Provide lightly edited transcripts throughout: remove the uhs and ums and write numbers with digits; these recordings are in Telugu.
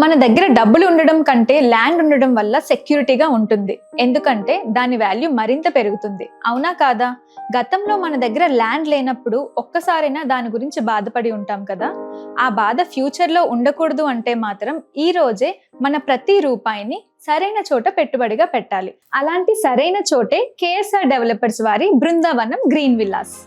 మన దగ్గర డబ్బులు ఉండడం కంటే ల్యాండ్ ఉండడం వల్ల సెక్యూరిటీగా ఉంటుంది, ఎందుకంటే దాని వాల్యూ మరింత పెరుగుతుంది. అవునా కాదా? గతంలో మన దగ్గర ల్యాండ్ లేనప్పుడు ఒక్కసారైనా దాని గురించి బాధపడి ఉంటాం కదా. ఆ బాధ ఫ్యూచర్లో ఉండకూడదు అంటే మాత్రం ఈ రోజే మన ప్రతి రూపాయిని సరైన చోట పెట్టుబడిగా పెట్టాలి. అలాంటి సరైన చోటే కేఎస్ఆర్ డెవలపర్స్ వారి బృందావనం గ్రీన్ విల్లాస్.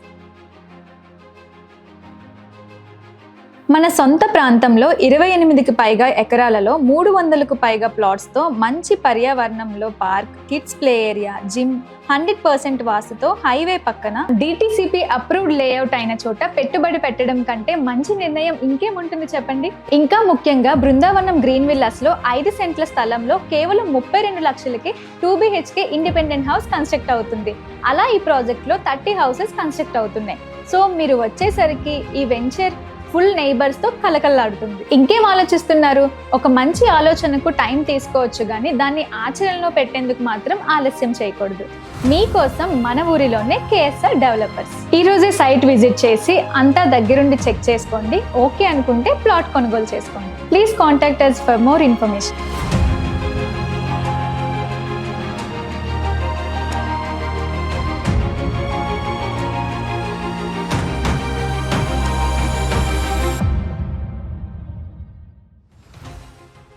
మన సొంత ప్రాంతంలో 28కి పైగా ఎకరాలలో 300కు పైగా ప్లాట్స్తో మంచి పర్యావరణంలో park, kids play area, gym, 100% వాస్తుతో హైవే పక్కన DTCP అప్రూవ్డ్ లేఅవుట్ అయిన చోట పెట్టుబడి పెట్టడం కంటే మంచి నిర్ణయం ఇంకేముంటుంది చెప్పండి. ఇంకా ముఖ్యంగా బృందావనం గ్రీన్ విల్లాస్ లో 5 సెంట్ల స్థలంలో కేవలం 32 లక్షలకి 2 BHK ఇండిపెండెంట్ హౌస్ కన్స్ట్రక్ట్ అవుతుంది. అలా ఈ ప్రాజెక్ట్ లో 30 హౌసెస్ కన్స్ట్రక్ట్ అవుతున్నాయి. సో మీరు వచ్చేసరికి ఈ వెంచర్ ఫుల్ నైబర్స్ తో కలకల్లాడుతుంది. ఇంకేం ఆలోచిస్తున్నారు? ఒక మంచి ఆలోచనకు టైం తీసుకోవచ్చు, కానీ దాన్ని ఆచరణలో పెట్టేందుకు మాత్రం ఆలస్యం చేయకూడదు. మీకోసం మన ఊరిలోనే కేఎస్ఆర్ డెవలపర్స్. ఈ రోజే సైట్ విజిట్ చేసి అంతా దగ్గరుండి చెక్ చేసుకోండి. ఓకే అనుకుంటే ప్లాట్ కొనుగోలు చేసుకోండి. Please contact us for more information.